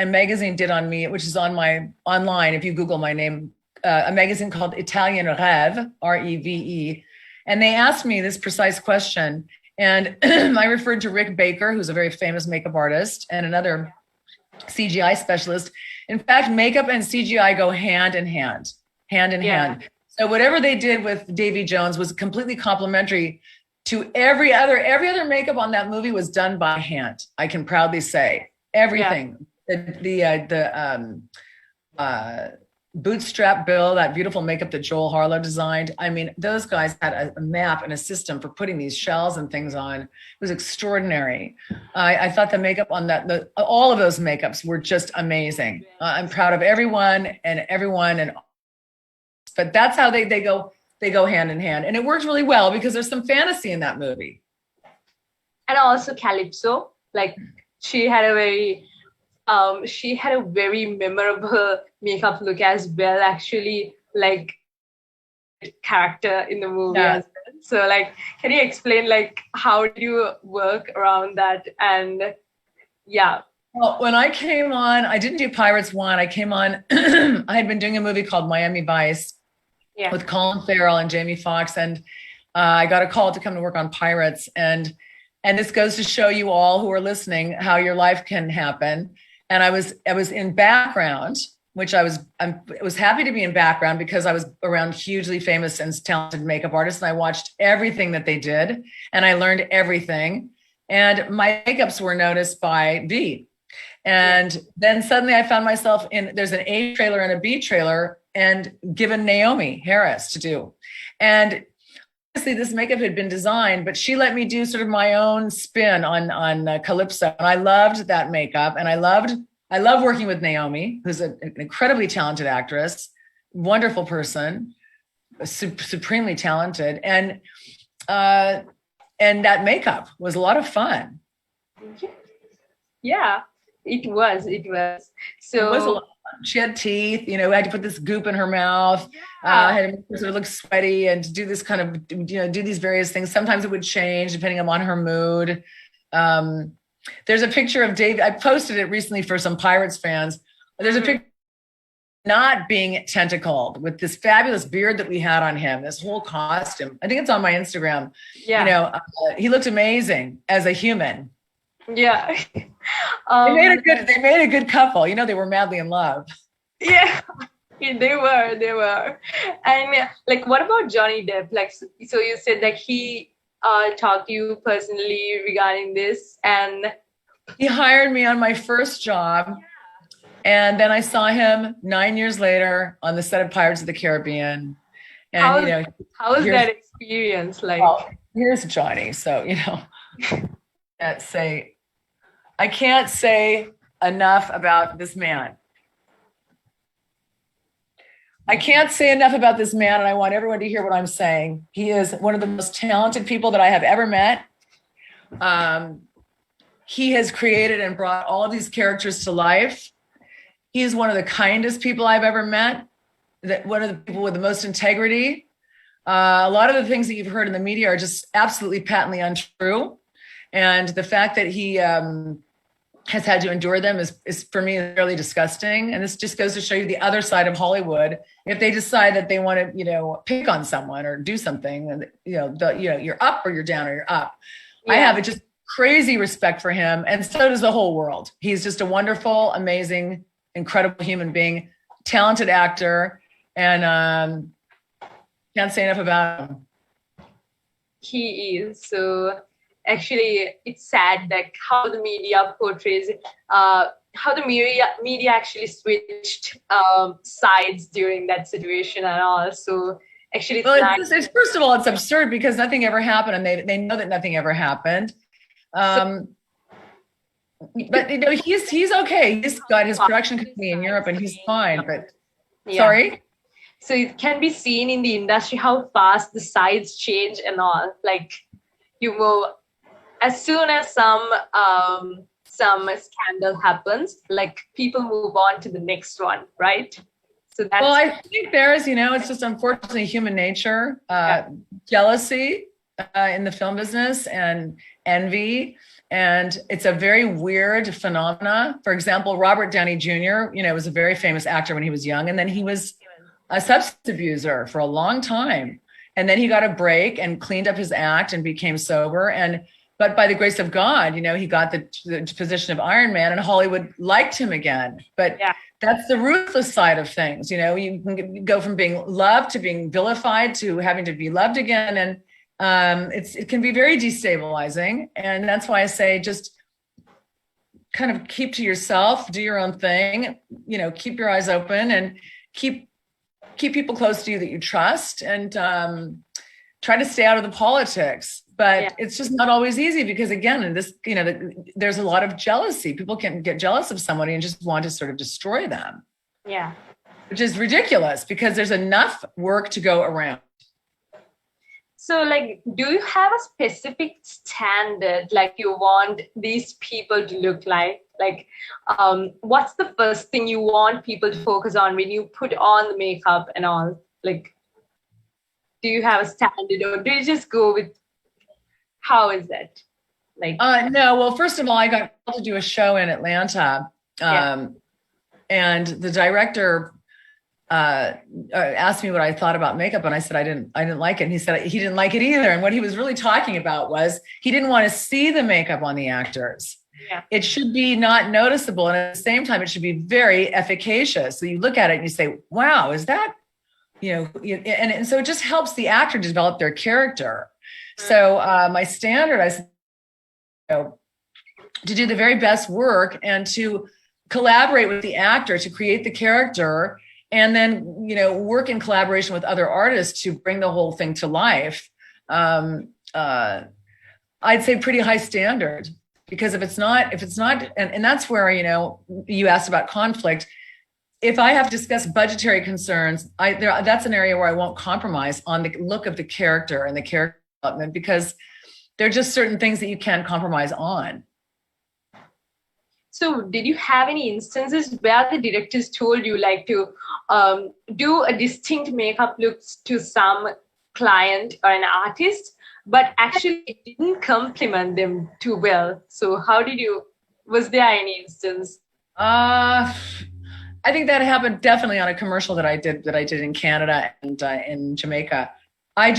Speaker 2: magazine did on me, which is online. If you Google my name, a magazine called Italian Rêve, R-E-V-E. And they asked me this precise question. And I referred to Rick Baker, who's a very famous makeup artist, and another CGI specialist. In fact, makeup and CGI go hand in hand. So whatever they did with Davy Jones was completely complementary to every other makeup on that movie was done by hand. I can proudly say everything. The bootstrap Bill, that beautiful makeup that Joel Harlow designed. I mean, those guys had a map and a system for putting these shells and things on. It was extraordinary. I thought the makeup on all of those makeups were just amazing. I'm proud of everyone, but that's how they go. They go hand in hand, and it works really well because there's some fantasy in that movie.
Speaker 1: And also Calypso, she had a very memorable makeup look as well, actually, character in the movie as well. So can you explain how do you work around that? And
Speaker 2: well, when I came on, I didn't do Pirates 1. I came on, I had been doing a movie called Miami Vice with Colin Farrell and Jamie Foxx, and I got a call to come to work on Pirates, and this goes to show you all who are listening how your life can happen. And I was in background, which I was happy to be in background because I was around hugely famous and talented makeup artists, and I watched everything that they did, and I learned everything. And my makeups were noticed by V. And then suddenly I found myself there's an A trailer and a B trailer, and given Naomi Harris to do. And obviously this makeup had been designed, but she let me do sort of my own spin on Calypso. And I loved that makeup. And I love working with Naomi, who's an incredibly talented actress, wonderful person, supremely talented. And and that makeup was a lot of fun.
Speaker 1: Yeah, it was. So
Speaker 2: it was a lot of fun. She had teeth, we had to put this goop in her mouth.
Speaker 1: Yeah.
Speaker 2: Had to make her sort of look sweaty and do this kind of, do these various things. Sometimes it would change depending upon her mood. There's a picture of Dave. I posted it recently for some Pirates fans. There's a picture not being tentacled with this fabulous beard that we had on him, this whole costume. I think it's on my Instagram.
Speaker 1: Yeah.
Speaker 2: He looked amazing as a human.
Speaker 1: Yeah.
Speaker 2: They made a good couple. They were madly in love.
Speaker 1: Yeah. They were. And like, what about Johnny Depp? Like, so you said that he talked to you personally regarding this, and
Speaker 2: he hired me on my first job. And then I saw him 9 years later on the set of Pirates of the Caribbean. And
Speaker 1: how was that experience like?
Speaker 2: Well, here's Johnny. So, I can't say enough about this man. I can't say enough about this man, and I want everyone to hear what I'm saying. He is one of the most talented people that I have ever met. He has created and brought all of these characters to life. He is one of the kindest people I've ever met, one of the people with the most integrity. A lot of the things that you've heard in the media are just absolutely patently untrue. And the fact that he has had to endure them is for me really disgusting. And this just goes to show you the other side of Hollywood. If they decide that they want to, pick on someone or do something, and you're up or you're down or you're up. Yeah. I have just crazy respect for him, and so does the whole world. He's just a wonderful, amazing, incredible human being, talented actor, and can't say enough about him.
Speaker 1: He is. So actually, it's sad like how the media portrays how the media actually switched sides during that situation and all. So actually,
Speaker 2: it's first of all, it's absurd because nothing ever happened, and they know that nothing ever happened. But he's okay. He's got his production company in Europe, and he's fine. But sorry.
Speaker 1: So it can be seen in the industry how fast the sides change and all. Like as soon as some scandal happens, like people move on to the next one, right? So that's.
Speaker 2: Well, I think it's just unfortunately human nature, jealousy in the film business, and envy. And it's a very weird phenomena. For example, Robert Downey Jr., was a very famous actor when he was young. And then he was a substance abuser for a long time. And then he got a break and cleaned up his act and became sober. But by the grace of God, he got the position of Iron Man, and Hollywood liked him again. But that's the ruthless side of things. You can go from being loved to being vilified to having to be loved again. And it can be very destabilizing. And that's why I say just kind of keep to yourself, do your own thing, keep your eyes open, and keep people close to you that you trust, and try to stay out of the politics. But it's just not always easy because, again, in this, there's a lot of jealousy. People can get jealous of somebody and just want to sort of destroy them.
Speaker 1: Yeah.
Speaker 2: Which is ridiculous because there's enough work to go around.
Speaker 1: So, like, do you have a specific standard, like you want these people to look like? Like, what's the first thing you want people to focus on when you put on the makeup and all? Like, do you have a standard, or do you just go with, how is that? Like,
Speaker 2: no, well, first of all, I got to do a show in Atlanta, and the director asked me what I thought about makeup, and I said I didn't like it. And he said he didn't like it either. And what he was really talking about was he didn't want to see the makeup on the actors.
Speaker 1: Yeah.
Speaker 2: It should be not noticeable, and at the same time, it should be very efficacious. So you look at it and you say, "Wow, is that?" And so it just helps the actor develop their character. So my standard, I said, to do the very best work and to collaborate with the actor to create the character, and then work in collaboration with other artists to bring the whole thing to life. I'd say pretty high standard, because if it's not, and that's where you asked about conflict. If I have to discuss budgetary concerns, that's an area where I won't compromise on the look of the character and the character development, because There are just certain things that you can't compromise on.
Speaker 1: So did you have any instances where the directors told you like to do a distinct makeup looks to some client or an artist, but actually it didn't compliment them too well? So how did you, was there any instance?
Speaker 2: I think that happened definitely on a commercial that I did in Canada and in Jamaica. I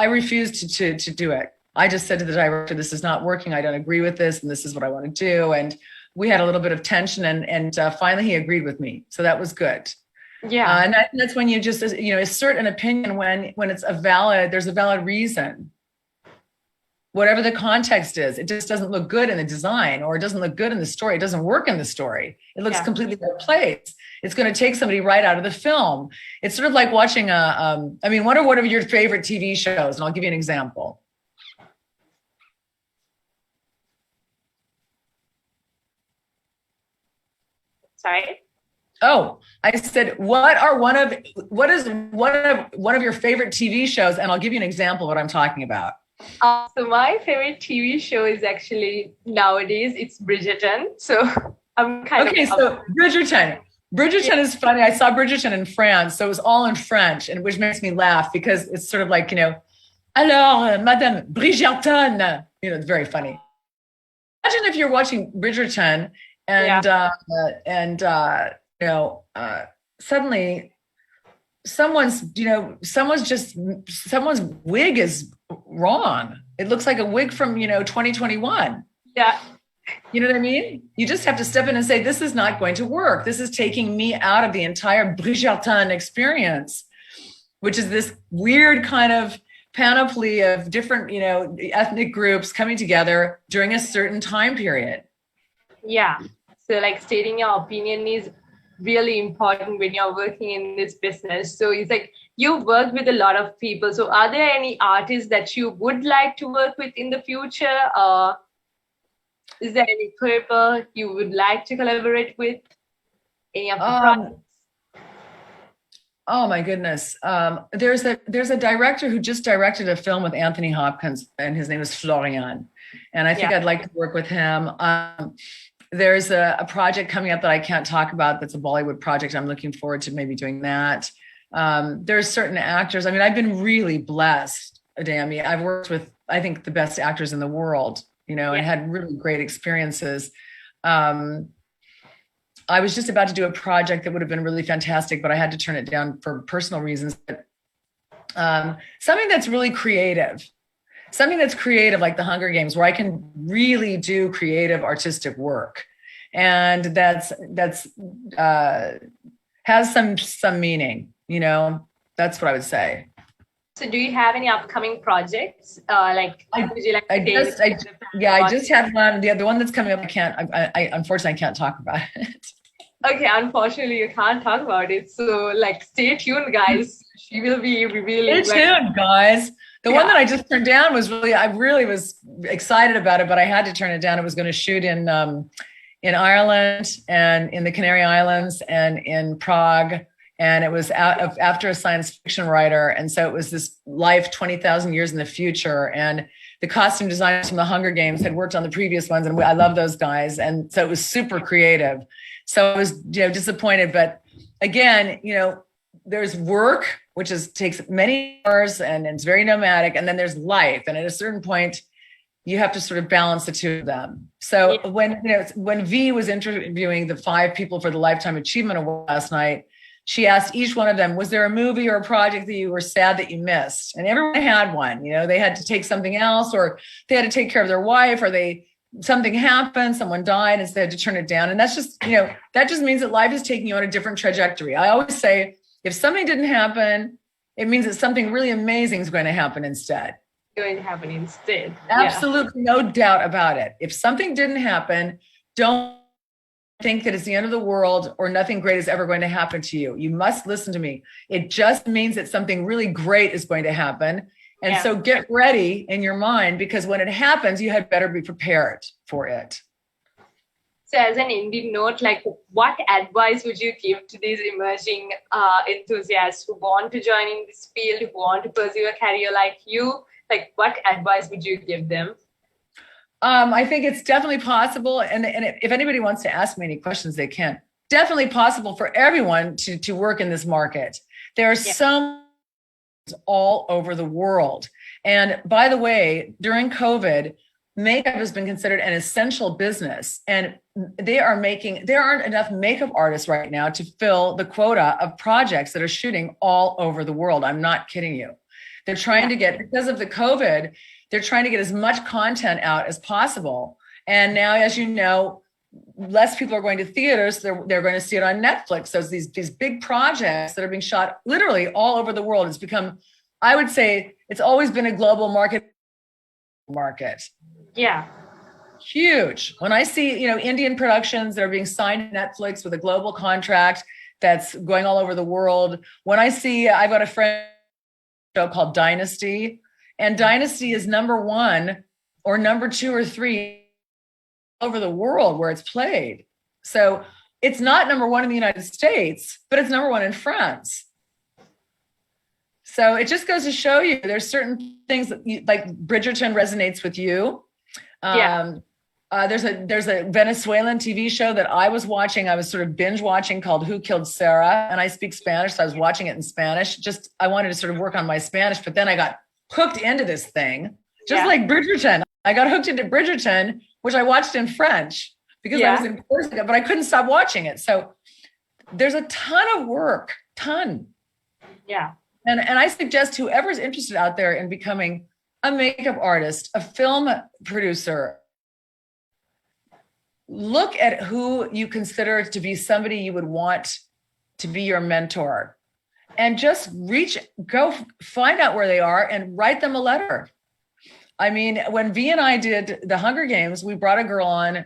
Speaker 2: refused to do it. I just said to the director, this is not working. I don't agree with this. And this is what I want to do. And we had a little bit of tension and finally he agreed with me. So that was good.
Speaker 1: Yeah.
Speaker 2: And that's when you just, assert an opinion when there's a valid reason. Whatever the context is, it just doesn't look good in the design, or it doesn't look good in the story. It doesn't work in the story. It looks completely out of place. It's going to take somebody right out of the film. It's sort of like watching what are your favorite TV shows? And I'll give you an example.
Speaker 1: Sorry.
Speaker 2: Oh, I said, what is one of your favorite TV shows? And I'll give you an example of what I'm talking about.
Speaker 1: So my favorite TV show is actually nowadays it's Bridgerton. So I'm kind of
Speaker 2: so Bridgerton. Bridgerton is funny. I saw Bridgerton in France, so it was all in French, and which makes me laugh because it's sort of like alors Madame Bridgerton. It's very funny. Imagine if you're watching Bridgerton and suddenly someone's wig is wrong. It looks like a wig from 2021.
Speaker 1: Yeah.
Speaker 2: You know what I mean? You just have to step in and say, this is not going to work. This is taking me out of the entire Bridgerton experience, which is this weird kind of panoply of different, ethnic groups coming together during a certain time period.
Speaker 1: Yeah. So like stating your opinion is really important when you're working in this business. So it's like you've worked with a lot of people. So are there any artists that you would like to work with in the future? Or is there any people you would like to collaborate with? Any of the projects?
Speaker 2: Oh my goodness. There's a director who just directed a film with Anthony Hopkins, and his name is Florian. And I think I'd like to work with him. There's a project coming up that I can't talk about. That's a Bollywood project. I'm looking forward to maybe doing that. There's certain actors. I mean, I've been really blessed, Dehami. I've worked with, I think, the best actors in the world, and had really great experiences. I was just about to do a project that would have been really fantastic, but I had to turn it down for personal reasons. Something that's really creative. Something that's creative, like the Hunger Games, where I can really do creative, artistic work, and that's has some meaning. That's what I would say.
Speaker 1: So, do you have any upcoming projects? I
Speaker 2: just have one. The one that's coming up, I unfortunately can't talk about it.
Speaker 1: Okay, unfortunately, you can't talk about it. So, stay tuned, guys. She will be revealing.
Speaker 2: Stay tuned, guys. The one that I just turned down was I really was excited about it, but I had to turn it down. It was going to shoot in Ireland and in the Canary Islands and in Prague. And it was after a science fiction writer. And so it was this life 20,000 years in the future. And the costume designers from the Hunger Games had worked on the previous ones. And I love those guys. And so it was super creative. So I was disappointed. But again, there's work, which takes many hours and it's very nomadic. And then there's life. And at a certain point, you have to sort of balance the two of them. So when V was interviewing the 5 people for the Lifetime Achievement Award last night, she asked each one of them, was there a movie or a project that you were sad that you missed? And everyone had one. They had to take something else, or they had to take care of their wife, or something happened, someone died, and so they had to turn it down. And that's just, that just means that life is taking you on a different trajectory. I always say, if something didn't happen, it means that something really amazing is going to happen instead. Absolutely, no doubt about it. If something didn't happen, don't think that it's the end of the world or nothing great is ever going to happen to you. You must listen to me. It just means that something really great is going to happen. And so get ready in your mind, because when it happens, you had better be prepared for it.
Speaker 1: So as an ending note, what advice would you give to these emerging enthusiasts who want to join in this field, who want to pursue a career like you? Like, what advice would you give them?
Speaker 2: I think it's definitely possible. And if anybody wants to ask me any questions, they can. Definitely possible for everyone to work in this market. There are some all over the world. And by the way, during COVID, makeup has been considered an essential business. And there aren't enough makeup artists right now to fill the quota of projects that are shooting all over the world. I'm not kidding you. They're trying to get, because of the COVID, they're trying to get as much content out as possible. And now, as you know, less people are going to theaters. They're going to see it on Netflix. So these big projects that are being shot literally all over the world. It's become, I would say, it's always been a global market.
Speaker 1: Yeah.
Speaker 2: Huge. When I see, Indian productions that are being signed to Netflix with a global contract that's going all over the world. When I see, I've got a friend show called Dynasty, and Dynasty is number 1 or number 2 or 3 over the world where it's played. So it's not number 1 in the United States, but it's number 1 in France. So it just goes to show you there's certain things that like Bridgerton resonates with you. There's a Venezuelan TV show that I was watching. I was sort of binge watching called Who Killed Sarah? And I speak Spanish, so I was watching it in Spanish. I wanted to sort of work on my Spanish, but then I got hooked into this thing, just like Bridgerton. I got hooked into Bridgerton, which I watched in French because I was in Corsica, but I couldn't stop watching it. So there's a ton of work,
Speaker 1: Yeah.
Speaker 2: And I suggest whoever's interested out there in becoming a makeup artist, a film producer, look at who you consider to be somebody you would want to be your mentor, and just go find out where they are and write them a letter. I mean, when V and I did the Hunger Games, we brought a girl on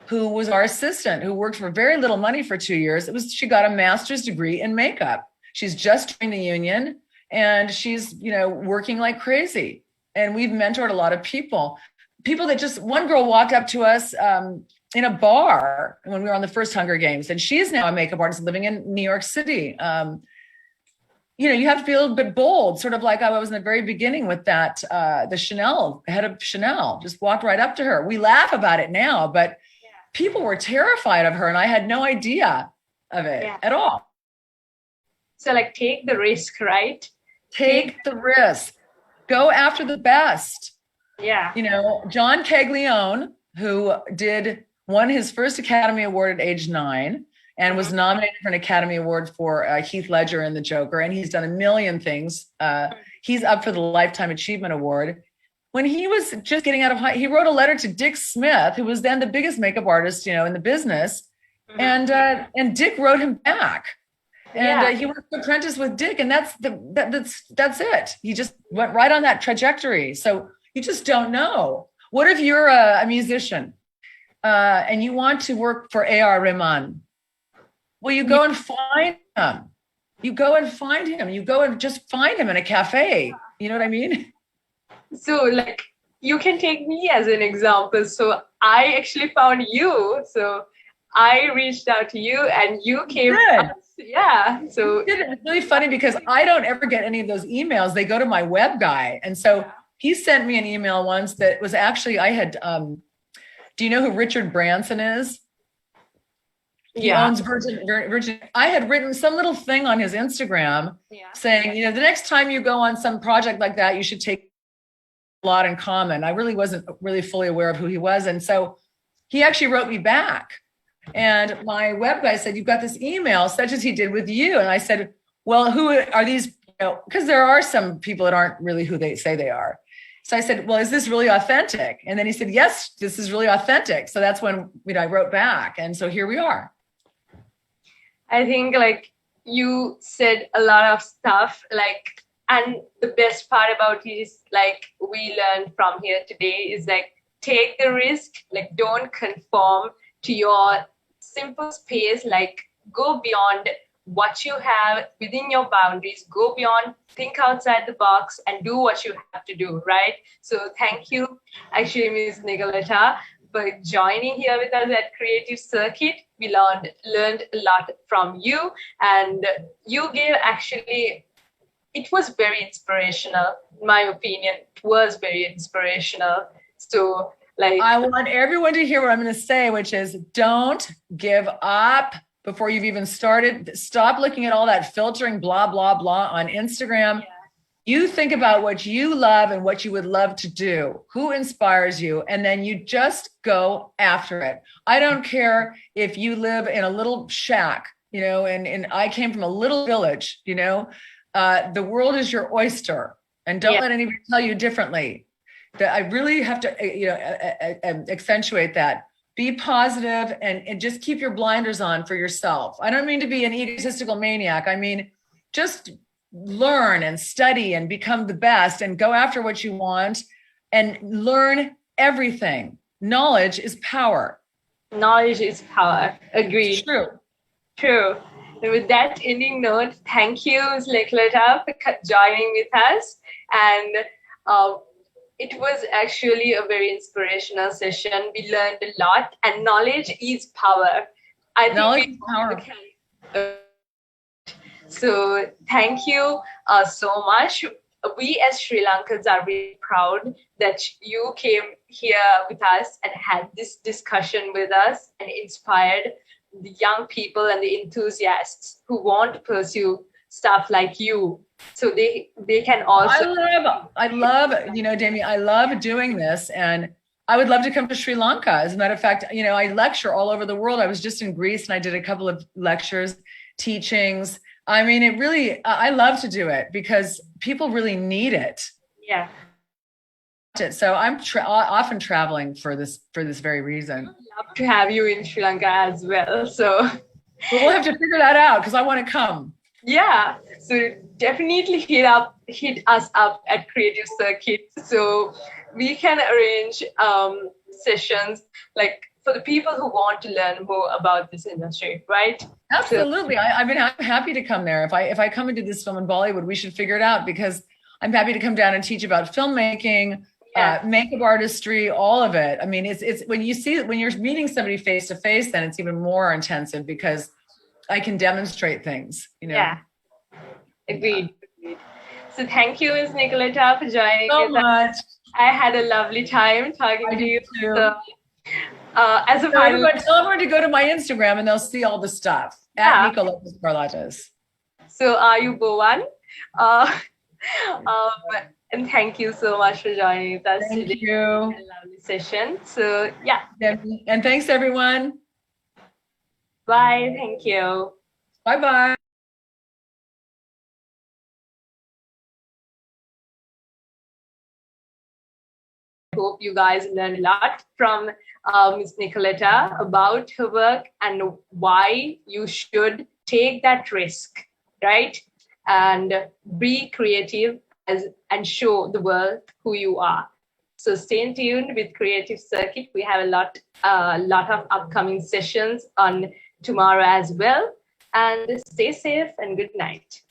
Speaker 2: who was our assistant, who worked for very little money for 2 years. She got a master's degree in makeup. She's just joined the union, and she's, working like crazy. And we've mentored a lot of people that one girl walked up to us in a bar when we were on the first Hunger Games, and she's now a makeup artist living in New York City. You have to be a little bit bold, sort of like I was in the very beginning with that, the head of Chanel, just walked right up to her. We laugh about it now, but people were terrified of her, and I had no idea of it at all.
Speaker 1: So take the risk, right?
Speaker 2: Take the risk. Go after the best.
Speaker 1: Yeah.
Speaker 2: John Caglione, who won his first Academy Award at age 9 and was nominated for an Academy Award for Heath Ledger in The Joker. And he's done a million things. He's up for the Lifetime Achievement Award. When he was just getting out of he wrote a letter to Dick Smith, who was then the biggest makeup artist, in the business. Mm-hmm. And Dick wrote him back. And he worked apprentice with Dick, and that's it. He just went right on that trajectory. So you just don't know. What if you're a musician and you want to work for A.R. Rahman? Well, you go and find him. You go and find him. You go and just find him in a cafe. You know what I mean?
Speaker 1: So you can take me as an example. So I actually found you. So I reached out to you and you came. Yeah. So
Speaker 2: it's really funny because I don't ever get any of those emails. They go to my web guy. And so he sent me an email once that was actually, I had, do you know who Richard Branson is? He owns Virgin. I had written some little thing on his Instagram saying, the next time you go on some project like that, you should take a lot in common. I really wasn't really fully aware of who he was. And so he actually wrote me back. And my web guy said, you've got this email such as he did with you. And I said, well, who are these? Because there are some people that aren't really who they say they are. So I said, well, is this really authentic? And then he said, yes, this is really authentic. So that's when I wrote back. And so here we are.
Speaker 1: I think you said a lot of stuff and the best part about it is we learned from here today is take the risk, don't conform to your simple space, go beyond what you have within your boundaries, go beyond, think outside the box and do what you have to do, right? So thank you, actually, Ms. Nikoletta, for joining here with us at Creative Circuit. We learned a lot from you, and you gave actually it was very inspirational. In my opinion, it was very inspirational. So like,
Speaker 2: I want everyone to hear what I'm going to say, which is don't give up before you've even started. Stop looking at all that filtering, blah, blah, blah on Instagram.
Speaker 1: yeah.
Speaker 2: You think about what you love and what you would love to do, who inspires you, and then you just go after it. I don't care if you live in a little shack, you know, and I came from a little village, you know, the world is your oyster, and don't let anybody tell you differently. That I really have to, you know, accentuate that. Be positive and just keep your blinders on for yourself. I don't mean to be an egotistical maniac. I mean, just learn and study and become the best and go after what you want and learn everything. Knowledge is power.
Speaker 1: Knowledge is power. Agreed. True. And with that ending note, thank you, Nikoletta, for joining with us. And it was actually a very inspirational session. We learned a lot, and knowledge is power. I think
Speaker 2: knowledge is power.
Speaker 1: So thank you so much. We as Sri Lankans are really proud that you came here with us and had this discussion with us and inspired the young people and the enthusiasts who want to pursue stuff like you. So they can also.
Speaker 2: I love, you know, Dehami, I love doing this, and I would love to come to Sri Lanka. As a matter of fact, you know, I lecture all over the world. I was just in Greece and I did a couple of lectures, teachings. I mean, it really, I love to do it because people really need it.
Speaker 1: Yeah.
Speaker 2: So I'm often traveling for this very reason.
Speaker 1: I'd love to have you in Sri Lanka as well. So
Speaker 2: we'll have to figure that out because I want to come.
Speaker 1: Yeah. So definitely hit us up at Creative Circuit so we can arrange sessions like for the people who want to learn more about this industry, right?
Speaker 2: Absolutely. I've been happy to come there. If I come into this film in Bollywood, we should figure it out because I'm happy to come down and teach about filmmaking, makeup artistry, all of it. I mean, it's when you're meeting somebody face to face, then it's even more intensive because I can demonstrate things, you know.
Speaker 1: Yeah. Agreed. So thank you, Ms. Nikoletta, for joining
Speaker 2: so much.
Speaker 1: I had a lovely time talking to you.
Speaker 2: Too.
Speaker 1: So, as a final,
Speaker 2: tell everyone to go to my Instagram and they'll see all the stuff at Nikoletta Skarlatos.
Speaker 1: So are you Bowan? And thank you so much for joining us today.
Speaker 2: Thank you.
Speaker 1: A lovely session. So yeah.
Speaker 2: And thanks everyone.
Speaker 1: Bye. Thank you.
Speaker 2: Bye-bye.
Speaker 1: I hope you guys learned a lot from Ms. Nikoletta about her work and why you should take that risk, right? And be creative and show the world who you are. So stay tuned with Creative Circuit. We have a lot of upcoming sessions on tomorrow as well. And stay safe and good night.